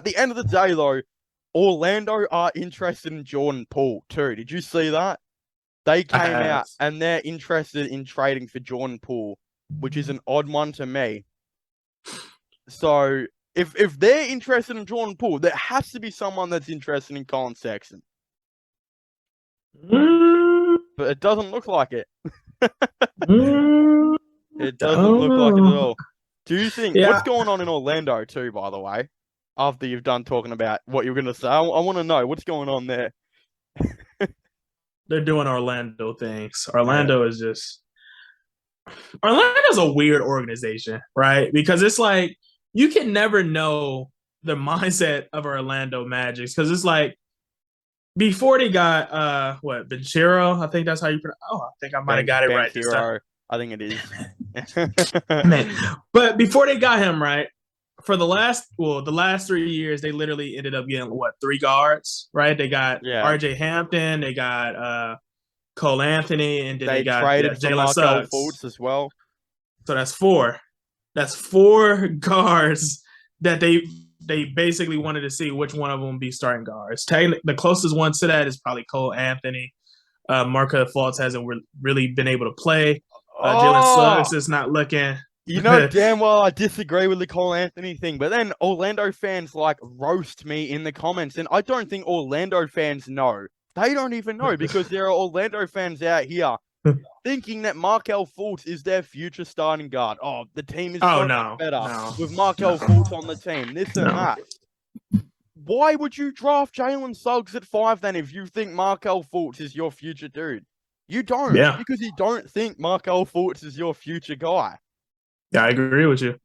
the end of the day, though, Orlando are interested in Jordan Poole too. Did you see that? They I came have. out and they're interested in trading for Jordan Poole, which is an odd one to me. So if they're interested in Jordan Poole, there has to be someone that's interested in Colin Sexton. Mm, But it doesn't look like it. mm, It I doesn't don't look like it at know. all. Do you think what's Yeah, going on in Orlando too, by the way? After you've done talking about what you're gonna say, I want to know what's going on there. they're doing Orlando things. Yeah. Orlando's a weird organization, right? Because it's like you can never know the mindset of Orlando Magic because it's like before they got what Benchero, I think that's how you pronounce. Oh, I think I might have got it Bank right this time. Hero, I think it is. Man, but before they got him right, for the last 3 years, they literally ended up getting what 3 guards, right? They got Yeah. R.J. Hampton, they got Cole Anthony, and then they They got traded for Jalen Markel Suggs. Fultz as well. So that's four. That's four guards that they basically wanted to see which one of them would be starting guards. The closest one to that is probably Cole Anthony. Markel Fultz hasn't really been able to play. Jalen Oh, Suggs is not looking. you know damn well I disagree with the Cole Anthony thing, but then Orlando fans like roast me in the comments, and I don't think Orlando fans know. They don't even know because there are Orlando fans out here thinking that Markel Fultz is their future starting guard. Oh, the team is Oh so much no, better no, with Markel no, Fultz on the team. This and no. that. Why would you draft Jalen Suggs at 5 then if you think Markel Fultz is your future dude? You don't, Yeah, because you don't think Markel Fultz is your future guy. yeah, I agree with you.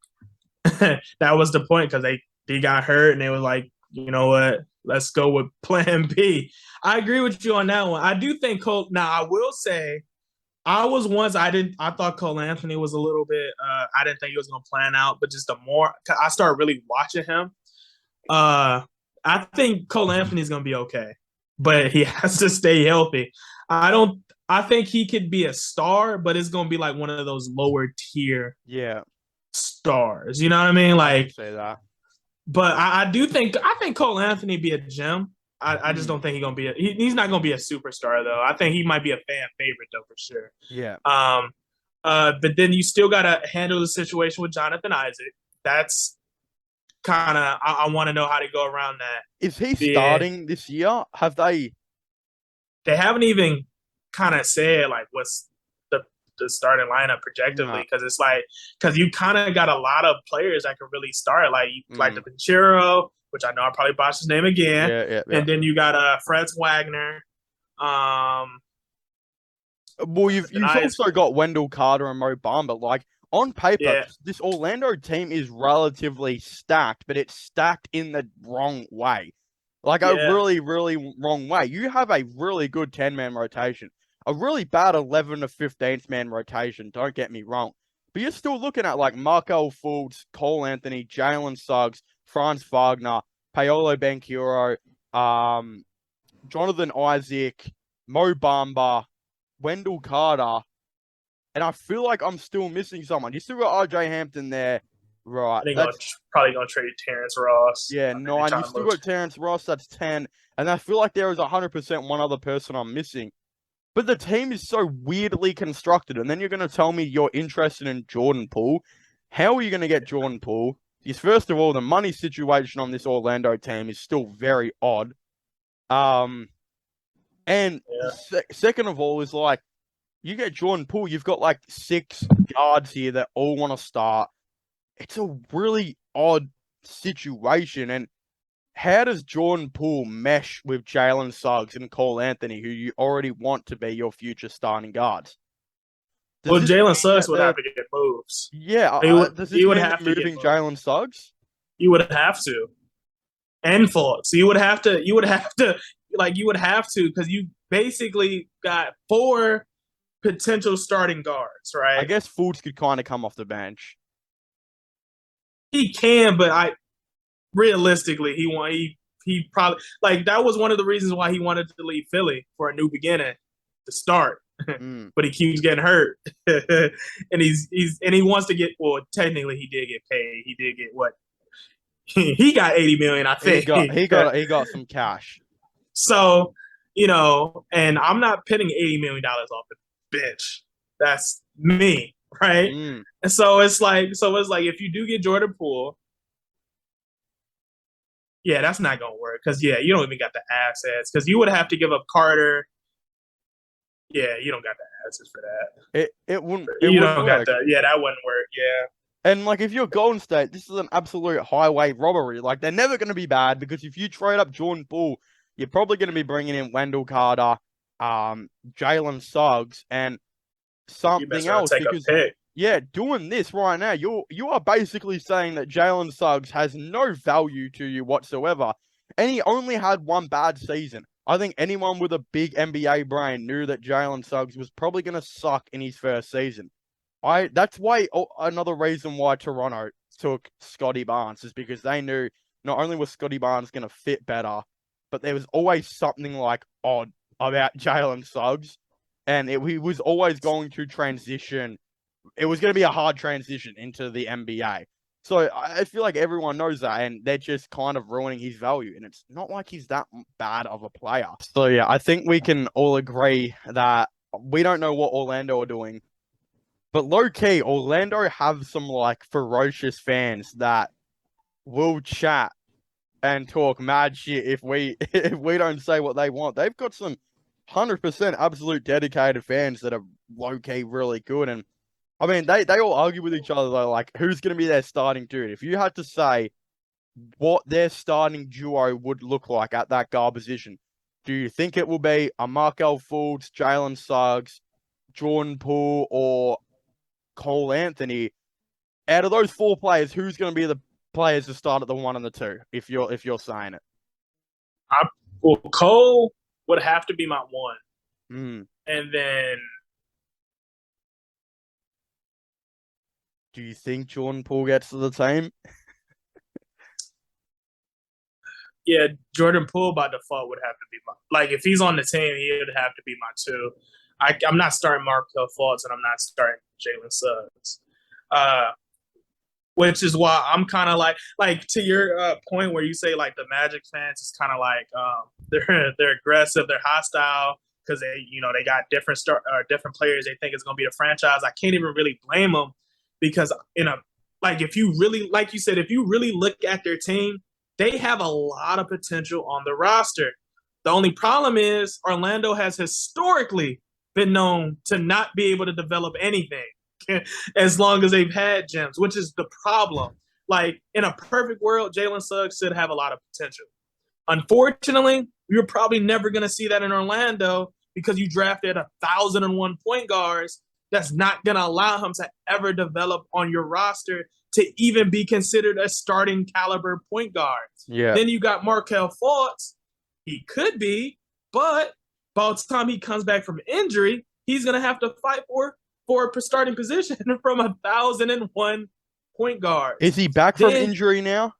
That was the point because they got hurt and they was like, you know what, let's go with Plan B. I agree with you on that one. I do think Cole. Now I will say, I thought Cole Anthony was a little bit. I didn't think he was gonna plan out, but just the more I started really watching him, I think Cole Anthony's gonna be okay, but he has to stay healthy. I don't. I think he could be a star, but it's gonna be like one of those lower tier Yeah, stars. You know what I mean? I can Like, say that. but I think Cole Anthony be a gem. I just Mm, don't think he's not gonna be a superstar though. I think he might be a fan favorite though for sure. yeah. Um, but then you still gotta handle the situation with Jonathan Isaac. That's kind of I want to know how to go around that. Is he The starting this year? Have they? They haven't even kind of said like what's the starting lineup projectively No. because it's like because you kind of got a lot of players that can really start like the Mm, Pinchero, which I know I probably botched his name again, yeah, yeah, yeah. and then you got Fritz Wagner, um, Well, you've Denies, also got Wendell Carter and Mo Bamba. Like on paper, yeah, this Orlando team is relatively stacked, but it's stacked in the wrong way. Like a yeah, really, really wrong way. You have a really good 10-man rotation, a really bad 11 to 15th man rotation. Don't get me wrong, but you're still looking at like Markel Fultz, Cole Anthony, Jalen Suggs, Franz Wagner, Paolo Banchero, Jonathan Isaac, Mo Bamba, Wendell Carter, and I feel like I'm still missing someone. You still got RJ Hampton there, right? I think That's probably gonna trade Terrence Ross. yeah, I think they 9. You trying to still move. got Terrence Ross, that's 10. And I feel like there is 100% one other person I'm missing. But the team is so weirdly constructed. And then you're going to tell me you're interested in Jordan Poole. How are you going to get Jordan Poole? Because first of all, the money situation on this Orlando team is still very odd. Um, and Yeah, second of all, is like, you get Jordan Poole, you've got like 6 guards here that all want to start. It's a really odd situation. And how does Jordan Poole mesh with Jalen Suggs and Cole Anthony, who you already want to be your future starting guards? Does well, this Jalen mean Suggs that would have they're, to get moves. yeah, does He this would mean have they're to get moving moves. Jalen Suggs? You would have to. And Fultz. So you would have to because you basically got 4 potential starting guards, I right? guess Fultz could kind of come off the bench. He can, but I realistically he probably like that was one of the reasons why he wanted to leave Philly for a new beginning to start. Mm, But he keeps getting hurt. And he wants to get well, technically he did get paid. He did get what he got 80 million, I He think. got some cash. So, and I'm not pitting $80 million off the bench. That's me, right? Mm. And so it's like if you do get Jordan Poole, yeah, that's not gonna work because you don't even got the assets because you would have to give up Carter. Yeah, you don't got the assets for that. It wouldn't got work. the that wouldn't work. Yeah. And like if you're Golden State, this is an absolute highway robbery. Like they're never going to be bad because if you trade up Jordan Poole, you're probably going to be bringing in Wendell Carter, Jalen Suggs, and You best something not else. take Because a pick. yeah, doing this right now, you are basically saying that Jalen Suggs has no value to you whatsoever, and he only had one bad season. I think anyone with a big NBA brain knew that Jalen Suggs was probably going to suck in his first season. That's why another reason why Toronto took Scotty Barnes is because they knew not only was Scotty Barnes going to fit better, but there was always something like odd about Jalen Suggs, and he was always going to transition. It was going to be a hard transition into the NBA. So I feel like everyone knows that, and they're just kind of ruining his value. And it's not like he's that bad of a player. So yeah, I think we can all agree that we don't know what Orlando are doing. But low key, Orlando have some like ferocious fans that will chat and talk mad shit if we if we don't say what they want. They've got some 100% absolute dedicated fans that are low key really good. And I mean, they all argue with each other though, like who's gonna be their starting dude. If you had to say what their starting duo would look like at that guard position, do you think it will be a Markel Fultz, Jalen Suggs, Jordan Poole, or Cole Anthony? Out of those four players, who's going to be the players to start at the 1 and the 2? If you're saying it, Cole would have to be my 1, and then do you think Jordan Poole gets to the team? Yeah, Jordan Poole by default would have to be if he's on the team, he would have to be my 2. I'm not starting Markel Fultz and I'm not starting Jalen Suggs. Which is why I'm kind of like to your point where you say like the Magic fans is kind of like they're aggressive, they're hostile because they got different players they think is going to be the franchise. I can't even really blame them because if you really like you said, if you really look at their team, they have a lot of potential on the roster. The only problem is Orlando has historically been known to not be able to develop anything as long as they've had gems, which is the problem. Like in a perfect world, Jalen Suggs should have a lot of potential. Unfortunately, you're probably never going to see that in Orlando because you drafted 1,001 point guards. That's not going to allow him to ever develop on your roster to even be considered a starting caliber point guard. Yeah. Then you got Markel Fultz. He could be, but by the time he comes back from injury, he's going to have to fight for a starting position from 1,001 point guard. Is he back from injury now?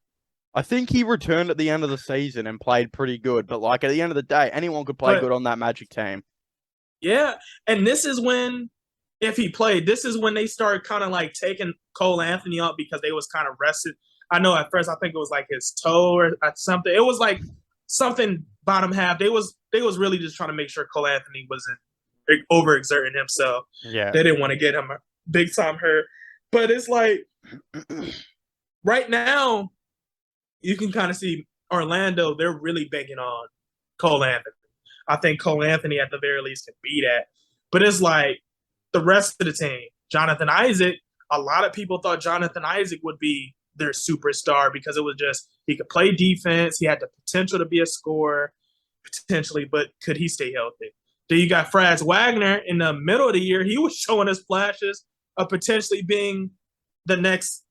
I think he returned at the end of the season and played pretty good. But like at the end of the day, anyone could play good on that Magic team. Yeah, and this is when, if he played, this is when they started kind of like taking Cole Anthony up because they was kind of rested. I know at first I think it was like his toe or something. It was like something bottom half. They was really just trying to make sure Cole Anthony wasn't overexerting himself. Yeah, they didn't want to get him a big time hurt. But it's like right now, you can kind of see Orlando. They're really banking on Cole Anthony. I think Cole Anthony at the very least can be that. But it's like the rest of the team, Jonathan Isaac. A lot of people thought Jonathan Isaac would be their superstar because it was just he could play defense. He had the potential to be a scorer potentially, but could he stay healthy? Then you got Franz Wagner in the middle of the year. He was showing us flashes of potentially being the next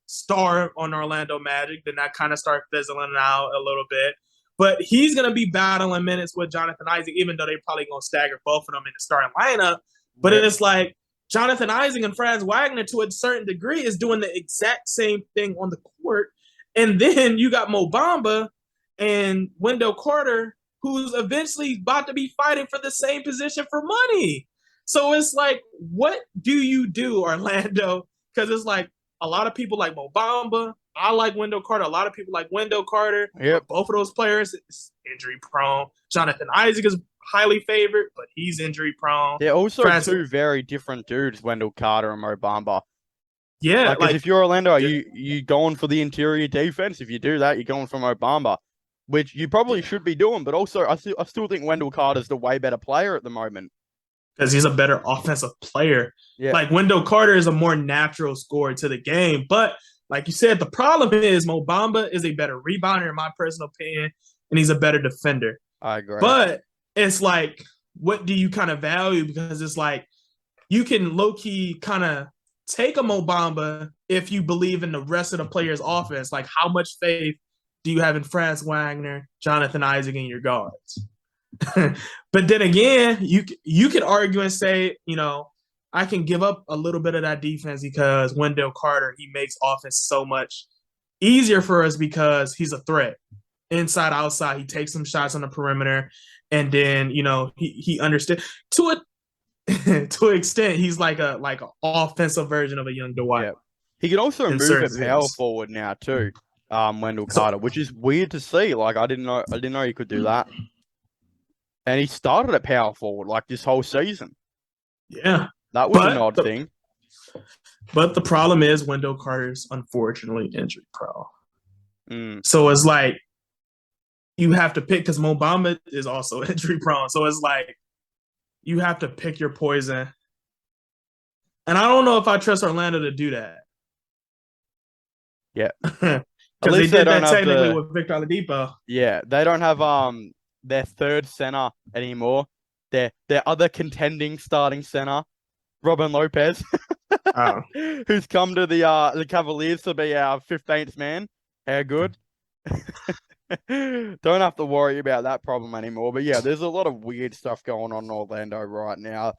star on Orlando Magic. Then that kind of started fizzling out a little bit. But he's going to be battling minutes with Jonathan Isaac, even though they're probably going to stagger both of them in the starting lineup. But it's like Jonathan Isaac and Franz Wagner, to a certain degree, is doing the exact same thing on the court. And then you got Mo Bamba and Wendell Carter, who's eventually about to be fighting for the same position for money. So it's like, what do you do, Orlando? Because it's like a lot of people like Mo Bamba, I like Wendell Carter. A lot of people like Wendell Carter. Yep. Both of those players is injury prone. Jonathan Isaac is highly favored, but he's injury prone. They're also two very different dudes, Wendell Carter and Mo Bamba. Yeah, like if you're Orlando, are you going for the interior defense? If you do that, you're going for Mo Bamba, which you probably should be doing. But also, I still think Wendell Carter's the way better player at the moment because he's a better offensive player. Yeah. Like Wendell Carter is a more natural scorer to the game, but like you said, the problem is Mo Bamba is a better rebounder in my personal opinion, and he's a better defender. I agree. But it's like, what do you kind of value? Because it's like you can low-key kind of take a Mo Bamba if you believe in the rest of the players' offense. Like, how much faith do you have in Franz Wagner, Jonathan Isaac, and your guards? But then again, you could argue and say, you know, I can give up a little bit of that defense because Wendell Carter, he makes offense so much easier for us because he's a threat. Inside, outside, he takes some shots on the perimeter, and then, you know, he understands to an extent. He's like an offensive version of a young Dwight. Yeah. He can also move at power forward now too, Wendell Carter, which is weird to see. Like I didn't know he could do that. And he started at power forward like this whole season. Yeah. That was an odd thing. But the problem is Wendell Carter's unfortunately injury prone. So it's like you have to pick, because Mo Bamba is also injury prone. So it's like you have to pick your poison. And I don't know if I trust Orlando to do that. Yeah. Because they did that technically with Victor Oladipo. Yeah. They don't have their third center anymore. Their other contending starting center, Robin Lopez, who's come to the Cavaliers to be our 15th man. How good. Don't have to worry about that problem anymore. But yeah, there's a lot of weird stuff going on in Orlando right now.